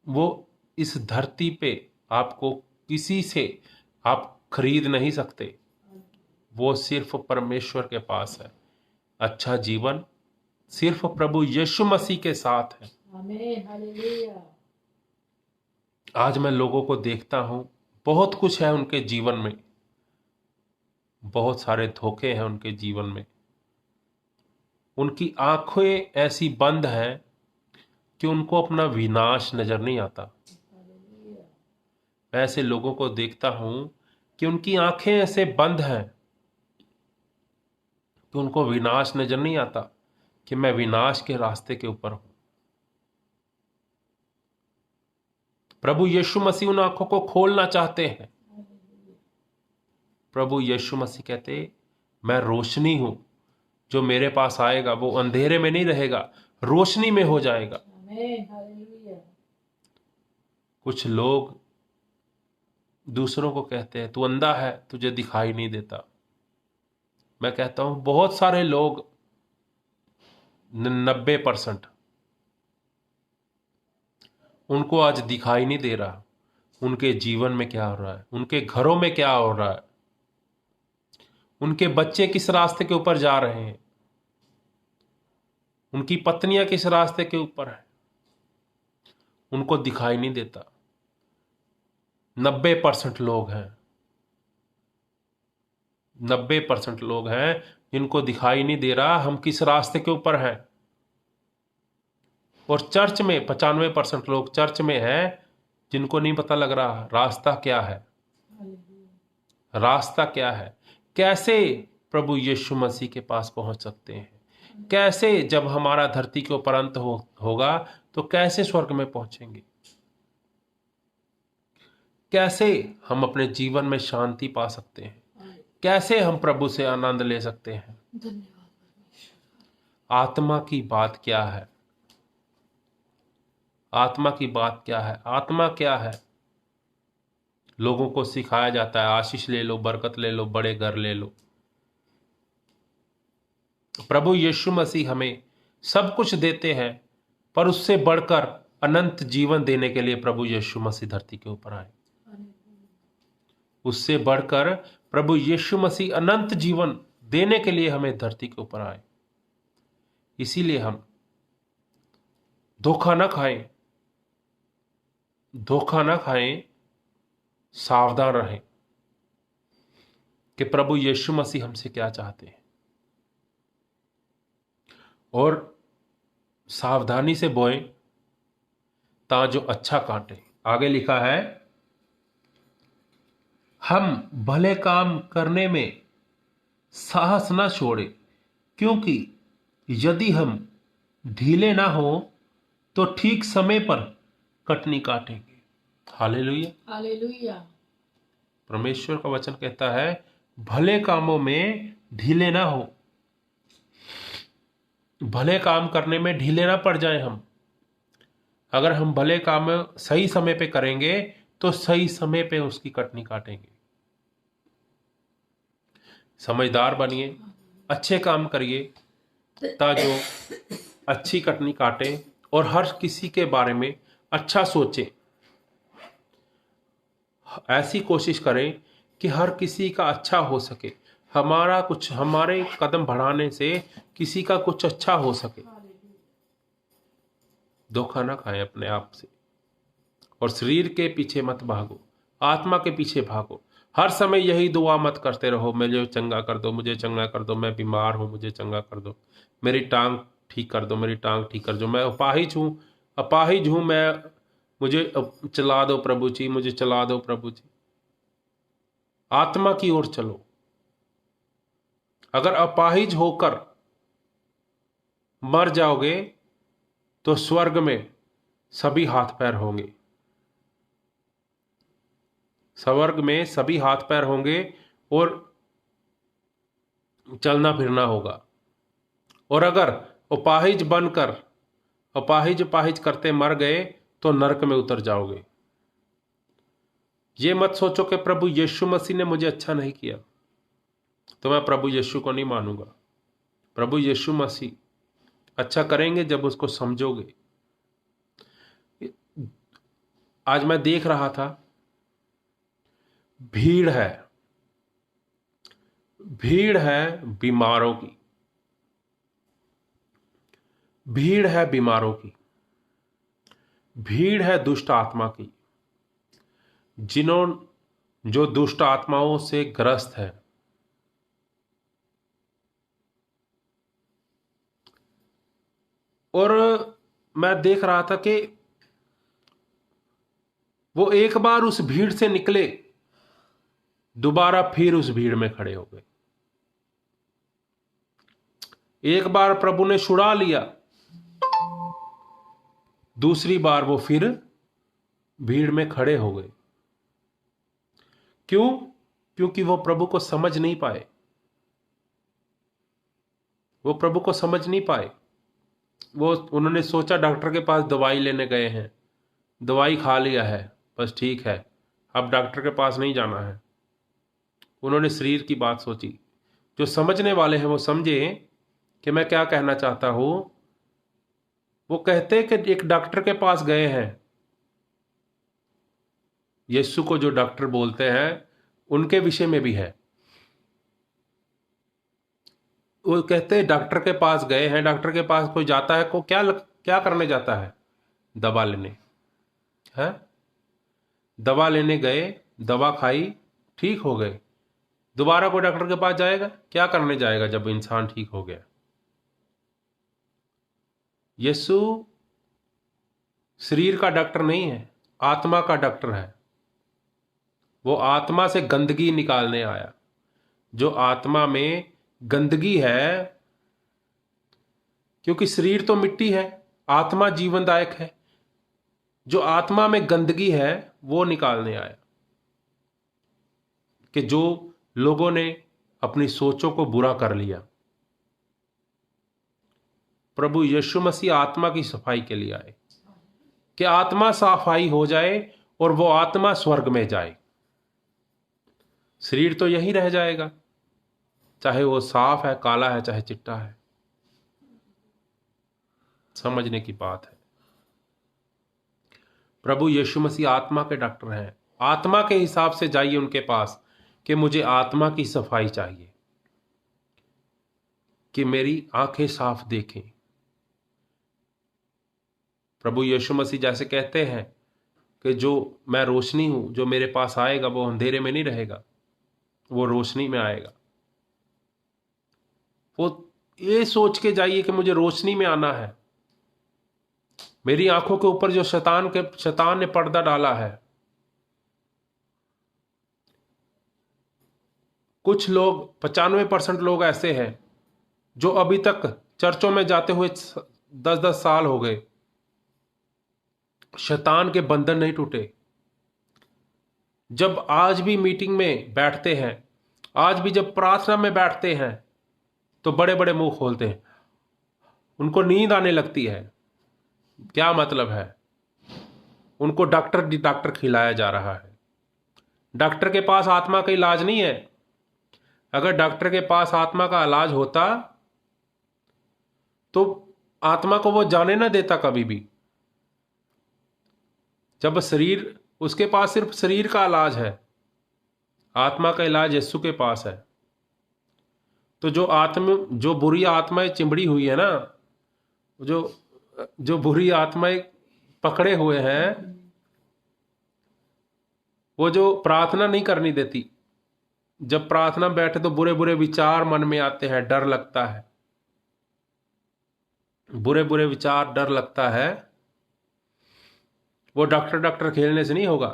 वो इस धरती पे आपको किसी से आप खरीद नहीं सकते। वो सिर्फ परमेश्वर के पास है। अच्छा जीवन सिर्फ प्रभु यीशु मसीह के साथ है। आमीन, हालेलुया। आज मैं लोगों को देखता हूं, बहुत कुछ है उनके जीवन में, बहुत सारे धोखे हैं उनके जीवन में, उनकी आंखें ऐसी बंद हैं कि उनको अपना विनाश नजर नहीं आता। मैं ऐसे लोगों को देखता हूं कि उनकी आंखें ऐसे बंद हैं कि उनको विनाश नजर नहीं आता, कि मैं विनाश के रास्ते के ऊपर हूं। प्रभु यीशु मसीह उन आंखों को खोलना चाहते हैं। प्रभु यीशु मसीह कहते, मैं रोशनी हूं, जो मेरे पास आएगा वो अंधेरे में नहीं रहेगा, रोशनी में हो जाएगा। आमीन, हालेलुया। कुछ लोग दूसरों को कहते हैं, तू अंधा है, तुझे दिखाई नहीं देता। मैं कहता हूं बहुत सारे लोग, 90% उनको आज दिखाई नहीं दे रहा उनके जीवन में क्या हो रहा है, उनके घरों में क्या हो रहा है, उनके बच्चे किस रास्ते के ऊपर जा रहे हैं, उनकी पत्नियां किस रास्ते के ऊपर है, उनको दिखाई नहीं देता। 90% लोग हैं, 90% लोग हैं जिनको दिखाई नहीं दे रहा हम किस रास्ते के ऊपर हैं। और चर्च में 95% लोग चर्च में हैं जिनको नहीं पता लग रहा रास्ता क्या है, रास्ता क्या है, कैसे प्रभु यीशु मसीह के पास पहुंच सकते हैं, कैसे जब हमारा धरती के ऊपर अंत होगा तो कैसे स्वर्ग में पहुंचेंगे, कैसे हम अपने जीवन में शांति पा सकते हैं, कैसे हम प्रभु से आनंद ले सकते हैं। धन्यवाद। आत्मा की बात क्या है, आत्मा की बात क्या है, आत्मा क्या है। लोगों को सिखाया जाता है आशीष ले लो, बरकत ले लो, बड़े घर ले लो। प्रभु यीशु मसीह हमें सब कुछ देते हैं, पर उससे बढ़कर अनंत जीवन देने के लिए प्रभु यीशु मसीह धरती के ऊपर आए। उससे बढ़कर प्रभु यीशु मसीह अनंत जीवन देने के लिए हमें धरती के ऊपर आए। इसीलिए हम धोखा ना खाएं, धोखा ना खाएं, सावधान रहें कि प्रभु यीशु मसीह हमसे क्या चाहते हैं, और सावधानी से बोएं ता जो अच्छा काटे। आगे लिखा है, हम भले काम करने में साहस ना छोड़े, क्योंकि यदि हम ढीले ना हो तो ठीक समय पर कटनी काटेंगे। Hallelujah, hallelujah. परमेश्वर का वचन कहता है भले कामों में ढीले ना हो, भले काम करने में ढीले ना पड़ जाए हम। अगर हम भले काम सही समय पे करेंगे तो सही समय पे उसकी कटनी काटेंगे। समझदार बनिए, अच्छे काम करिए ताजो अच्छी कटनी काटे, और हर किसी के बारे में अच्छा सोचे। ऐसी कोशिश करें कि हर किसी का अच्छा हो सके, हमारा कुछ, हमारे कदम बढ़ाने से किसी का कुछ अच्छा हो सके। धोखा ना खाएं अपने आप से, और शरीर के पीछे मत भागो, आत्मा के पीछे भागो। हर समय यही दुआ मत करते रहो, मुझे चंगा कर दो, मुझे चंगा कर दो, मैं बीमार हूं, मुझे चंगा कर दो, मेरी टांग ठीक कर दो, मेरी टांग ठीक कर दो, मैं अपाहिज हूं, अपाहिज हूं मैं, मुझे चला दो प्रभु जी, मुझे चला दो प्रभु जी। आत्मा की ओर चलो। अगर अपाहिज होकर मर जाओगे तो स्वर्ग में सभी हाथ पैर होंगे, स्वर्ग में सभी हाथ पैर होंगे और चलना फिरना होगा। और अगर अपाहिज बनकर अपाहिज अपाहिज करते मर गए तो नरक में उतर जाओगे। ये मत सोचो कि प्रभु यीशु मसीह ने मुझे अच्छा नहीं किया तो मैं प्रभु यीशु को नहीं मानूंगा। प्रभु यीशु मसीह अच्छा करेंगे जब उसको समझोगे। आज मैं देख रहा था, भीड़ है, भीड़ है बीमारों की, भीड़ है बीमारों की। भीड़ है दुष्ट आत्मा की, जो दुष्ट आत्माओं से ग्रस्त है। और मैं देख रहा था कि वो एक बार उस भीड़ से निकले, दोबारा फिर उस भीड़ में खड़े हो गए। एक बार प्रभु ने छुड़ा लिया, दूसरी बार वो फिर भीड़ में खड़े हो गए। क्यों? क्योंकि वो प्रभु को समझ नहीं पाए। वो प्रभु को समझ नहीं पाए। उन्होंने सोचा डॉक्टर के पास दवाई लेने गए हैं, दवाई खा लिया है, बस ठीक है, अब डॉक्टर के पास नहीं जाना है। उन्होंने शरीर की बात सोची। जो समझने वाले हैं वो समझे कि मैं क्या कहना चाहता हूं। वो कहते कि एक डॉक्टर के पास गए हैं, यीशु को जो डॉक्टर बोलते हैं उनके विषय में भी है। वो कहते डॉक्टर के पास गए हैं। डॉक्टर के पास कोई जाता है को क्या करने जाता है? दवा लेने है। दवा लेने गए, दवा खाई, ठीक हो गए। दोबारा कोई डॉक्टर के पास जाएगा? क्या करने जाएगा जब इंसान ठीक हो गया? यीशु शरीर का डॉक्टर नहीं है, आत्मा का डॉक्टर है। वो आत्मा से गंदगी निकालने आया। जो आत्मा में गंदगी है, क्योंकि शरीर तो मिट्टी है, आत्मा जीवनदायक है। जो आत्मा में गंदगी है वो निकालने आया, कि जो लोगों ने अपनी सोचों को बुरा कर लिया। प्रभु यीशु मसीह आत्मा की सफाई के लिए आए, कि आत्मा सफाई हो जाए और वो आत्मा स्वर्ग में जाए। शरीर तो यही रह जाएगा, चाहे वो साफ है, काला है, चाहे चिट्टा है। समझने की बात है। प्रभु यीशु मसीह आत्मा के डॉक्टर हैं। आत्मा के हिसाब से जाइए उनके पास कि मुझे आत्मा की सफाई चाहिए, कि मेरी आंखें साफ देखें। प्रभु यीशु मसीह जैसे कहते हैं कि जो मैं रोशनी हूं, जो मेरे पास आएगा वो अंधेरे में नहीं रहेगा, वो रोशनी में आएगा। वो ये सोच के जाइए कि मुझे रोशनी में आना है। मेरी आंखों के ऊपर जो शैतान ने पर्दा डाला है। कुछ लोग 95% लोग ऐसे हैं जो अभी तक चर्चों में जाते हुए 10-10 साल हो गए, शैतान के बंधन नहीं टूटे। जब आज भी मीटिंग में बैठते हैं, आज भी जब प्रार्थना में बैठते हैं, तो बड़े बड़े मुंह खोलते हैं, उनको नींद आने लगती है। क्या मतलब है? उनको डॉक्टर खिलाया जा रहा है। डॉक्टर के पास आत्मा का इलाज नहीं है। अगर डॉक्टर के पास आत्मा का इलाज होता तो आत्मा को वो जाने ना देता कभी भी। जब शरीर, उसके पास सिर्फ शरीर का इलाज है, आत्मा का इलाज यीशु के पास है। तो जो बुरी आत्माएं चिंबड़ी हुई है ना, जो बुरी आत्माएं पकड़े हुए हैं, वो जो प्रार्थना नहीं करनी देती। जब प्रार्थना बैठे तो बुरे बुरे विचार मन में आते हैं, डर लगता है। बुरे बुरे विचार, डर लगता है। वो डॉक्टर खेलने से नहीं होगा,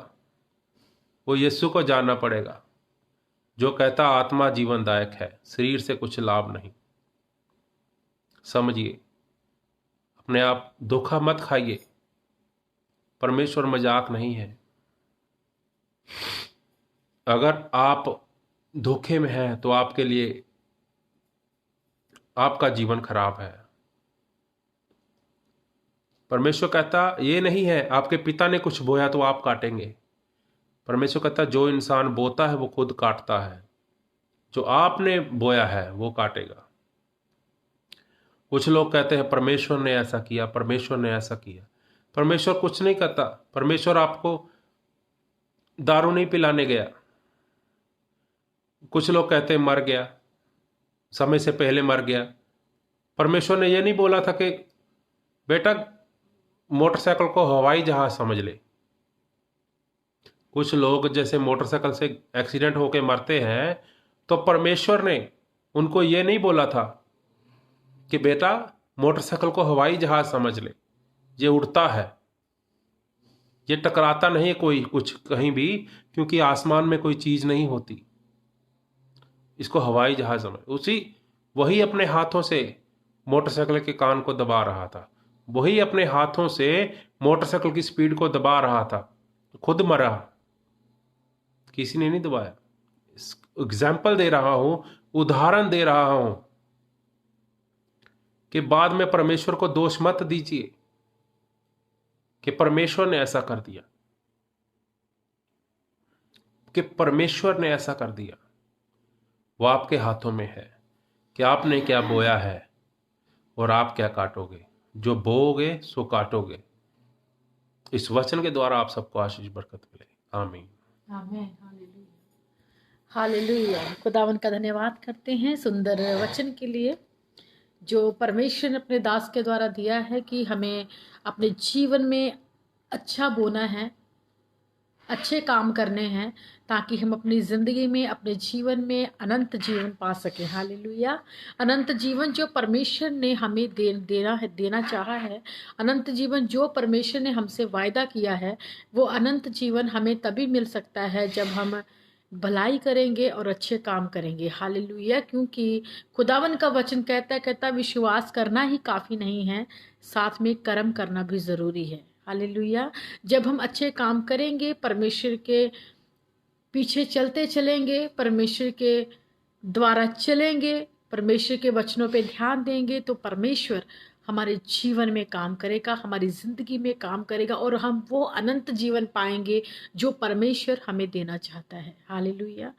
वो यीशु को जानना पड़ेगा, जो कहता आत्मा जीवनदायक है, शरीर से कुछ लाभ नहीं। समझिए, अपने आप धोखा मत खाइए। परमेश्वर मजाक नहीं है। अगर आप धोखे में हैं तो आपके लिए आपका जीवन खराब है। परमेश्वर कहता ये नहीं है आपके पिता ने कुछ बोया तो आप काटेंगे। परमेश्वर कहता जो इंसान बोता है वो खुद काटता है, जो आपने बोया है वो काटेगा। कुछ लोग कहते हैं परमेश्वर ने ऐसा किया, परमेश्वर ने ऐसा किया। परमेश्वर कुछ नहीं करता। परमेश्वर आपको दारू नहीं पिलाने गया। कुछ लोग कहते हैं मर गया, समय से पहले मर गया। परमेश्वर ने यह नहीं बोला था कि बेटा मोटरसाइकिल को हवाई जहाज समझ ले। कुछ लोग जैसे मोटरसाइकिल से एक्सीडेंट होके मरते हैं, तो परमेश्वर ने उनको ये नहीं बोला था कि बेटा मोटरसाइकिल को हवाई जहाज समझ ले, ये उड़ता है, ये टकराता नहीं है कोई कुछ कहीं भी, क्योंकि आसमान में कोई चीज नहीं होती, इसको हवाई जहाज समझ। वही अपने हाथों से मोटरसाइकिल के कान को दबा रहा था, वही अपने हाथों से मोटरसाइकिल की स्पीड को दबा रहा था, खुद मरा, किसी ने नहीं दबाया। एग्जाम्पल दे रहा हूं, उदाहरण दे रहा हूं कि बाद में परमेश्वर को दोष मत दीजिए कि परमेश्वर ने ऐसा कर दिया, कि परमेश्वर ने ऐसा कर दिया। वो आपके हाथों में है कि आपने क्या बोया है और आप क्या काटोगे। जो बोओगे सो काटोगे। इस वचन के द्वारा आप सबको आशीष बरकत मिले। आमीन। आमीन। हालेलुया। खुदावन का धन्यवाद करते हैं सुंदर वचन के लिए जो परमेश्वर ने अपने दास के द्वारा दिया है कि हमें अपने जीवन में अच्छा बोना है, अच्छे काम करने हैं, ताकि हम अपनी ज़िंदगी में, अपने जीवन में अनंत जीवन पा सकें। हालेलुया। अनंत जीवन जो परमेश्वर ने हमें देना चाहा है, अनंत जीवन जो परमेश्वर ने हमसे वायदा किया है, वो अनंत जीवन हमें तभी मिल सकता है जब हम भलाई करेंगे और अच्छे काम करेंगे। हालेलुया। क्योंकि खुदावन का वचन कहता विश्वास करना ही काफ़ी नहीं है, साथ में कर्म करना भी ज़रूरी है। हालेलुया। जब हम अच्छे काम करेंगे, परमेश्वर के पीछे चलते चलेंगे, परमेश्वर के द्वारा चलेंगे, परमेश्वर के वचनों पे ध्यान देंगे, तो परमेश्वर हमारे जीवन में काम करेगा, हमारी ज़िंदगी में काम करेगा और हम वो अनंत जीवन पाएंगे जो परमेश्वर हमें देना चाहता है। हालेलुया।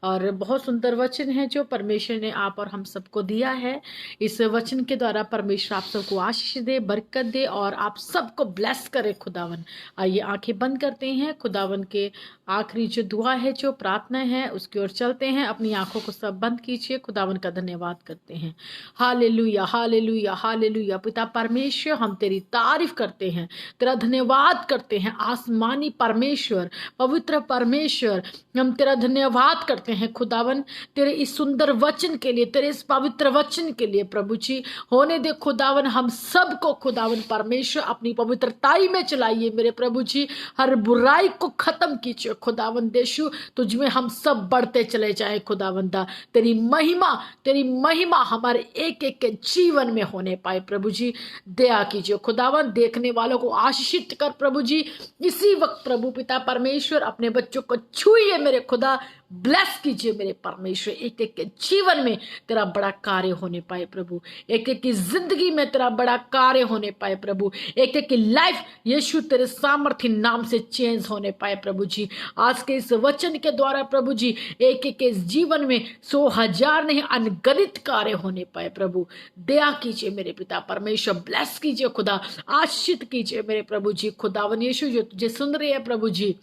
और बहुत सुंदर वचन है जो परमेश्वर ने आप और हम सबको दिया है। इस वचन के द्वारा परमेश्वर आप सबको आशीष दे, बरकत दे और आप सबको ब्लेस करे खुदावन। आइए आंखें बंद करते हैं, खुदावन के आखिरी जो दुआ है, जो प्रार्थना है, उसकी ओर चलते हैं। अपनी आंखों को सब बंद कीजिए, खुदावन का धन्यवाद करते हैं। Hallelujah, hallelujah, hallelujah. पिता परमेश्वर, हम तेरी तारीफ करते हैं, तेरा धन्यवाद करते हैं। आसमानी परमेश्वर, पवित्र परमेश्वर, हम तेरा धन्यवाद करते हैं खुदावन, तेरे इस सुंदर वचन के लिए, तेरे इस पवित्र वचन के लिए। प्रभु जी, होने दे खुदावन हम सबको, खुदावन परमेश्वर, अपनी पवित्रताई में चलाइए मेरे प्रभु जी। हर बुराई को खत्म कीजिए खुदावन देशु, तुझ में हम सब बढ़ते चले जाए खुदावंदा। तेरी महिमा हमारे एक एक के जीवन में होने पाए प्रभु जी। दया कीजिए खुदावन, देखने वालों को आशीषित कर प्रभु जी। इसी वक्त प्रभु पिता परमेश्वर अपने बच्चों को छुइए मेरे खुदा, ब्लेस कीजिए मेरे परमेश्वर। एक एक के जीवन में तेरा बड़ा कार्य होने पाए प्रभु, एक एक की जिंदगी में तेरा बड़ा कार्य होने पाए प्रभु, एक एक की लाइफ यीशु तेरे सामर्थ्य नाम से चेंज होने पाए प्रभु जी। आज के इस वचन के द्वारा प्रभु जी एक एक के जीवन में 100,000 नहीं अनगणित कार्य होने पाए प्रभु। दया कीजिए मेरे पिता परमेश्वर, ब्लेस कीजिए खुदा, आशीषित कीजिए मेरे प्रभु जी। खुदावन यीशु जो तुझे सुन रहे हैं प्रभु जी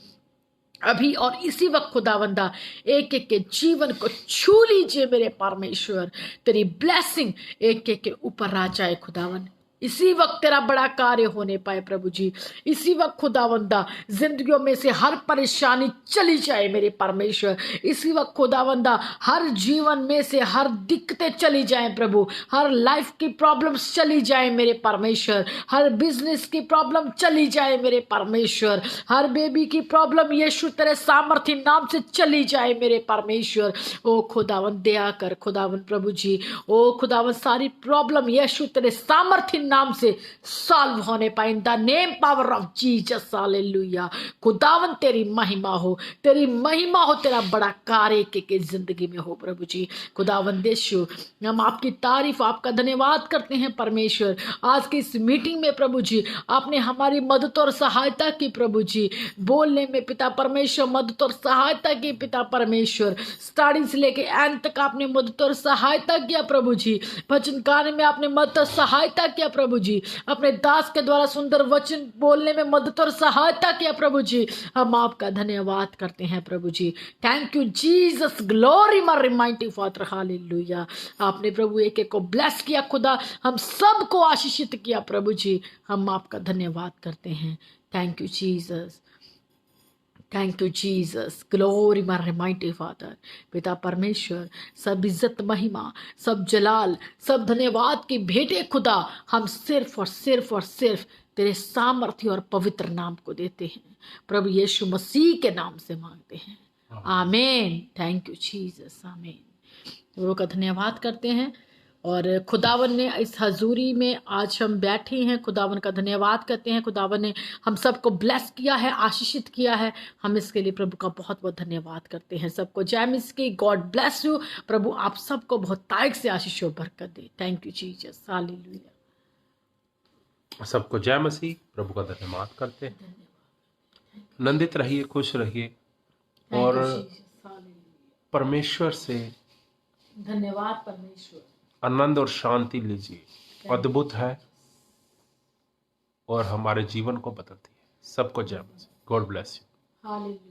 अभी और इसी वक्त खुदावंदा, एक एक के जीवन को छू लीजिए मेरे परमेश्वर। तेरी ब्लेसिंग एक एक के ऊपर आ जाए खुदावन। इसी वक्त तेरा बड़ा कार्य होने पाए प्रभु जी। इसी वक्त खुदावंदा जिंदगियों में से हर परेशानी चली जाए मेरे परमेश्वर। इसी वक्त खुदावंदा हर जीवन में से हर दिक्कतें चली जाएं प्रभु, हर लाइफ की प्रॉब्लम्स चली जाए मेरे परमेश्वर, हर बिजनेस की प्रॉब्लम चली जाए मेरे परमेश्वर, हर बेबी की प्रॉब्लम यीशु तेरे सामर्थ्य नाम से चली जाए मेरे परमेश्वर। ओ खुदावन दया कर खुदावन प्रभु जी। ओ खुदावन सारी प्रॉब्लम यीशु तेरे सामर्थ्य नाम से सॉल्व होने पाए in the name power of Jesus. Hallelujah. खुदावन तेरी महिमा हो, तेरी महिमा हो, तेरा बड़ा कार्य के जिंदगी में हो प्रभु जी। खुदावन देशु, हम आपकी तारीफ, आपका धन्यवाद करते हैं परमेश्वर। आज की इस मीटिंग में प्रभु जी आपने हमारी मदद और सहायता की प्रभु जी, बोलने में पिता परमेश्वर मदद और सहायता की पिता परमेश्वर। स्टार्टिंग से लेके एंड तक आपने मदद और सहायता किया प्रभु जी। भजन गाने में आपने मदद और सहायता किया प्रभु प्रभु जी, अपने दास के द्वारा सुंदर वचन बोलने में मदद और सहायता किया प्रभु जी। हम आपका धन्यवाद करते हैं प्रभु जी। Thank you Jesus, glory my mighty father, hallelujah. आपने प्रभु एक एक को ब्लेस किया खुदा, हम सबको आशीषित किया प्रभु जी। हम आपका धन्यवाद करते हैं। Thank you Jesus, thank you Jesus, glory my mighty father. पिता परमेश्वर, सब इज्जत महिमा, सब जलाल, सब धन्यवाद की भेंटे खुदा हम सिर्फ और सिर्फ और सिर्फ तेरे सामर्थ्य और पवित्र नाम को देते हैं। प्रभु यीशु मसीह के नाम से मांगते हैं, आमीन। थैंक यू जीसस, आमीन। प्रभु का धन्यवाद करते हैं। और खुदावन ने इस हजूरी में आज हम बैठे हैं, खुदावन का धन्यवाद करते हैं। खुदावन ने हम सबको ब्लेस किया है, आशीषित किया है। हम इसके लिए प्रभु का बहुत बहुत धन्यवाद करते हैं। सबको जय मसीह की, गॉड ब्लेस यू। प्रभु आप सबको बहुत तारीख से आशीष और बरकत दे। Thank you Jesus, hallelujah. सबको जय मसीह, प्रभु का धन्यवाद करते हैं। नंदित रहिए, खुश रहिए और परमेश्वर से धन्यवाद परमेश्वर, आनंद और शांति लीजिए। अद्भुत है और हमारे जीवन को बदलती है। सबको जय मसीह, गॉड ब्लेस यू। हालेलुया।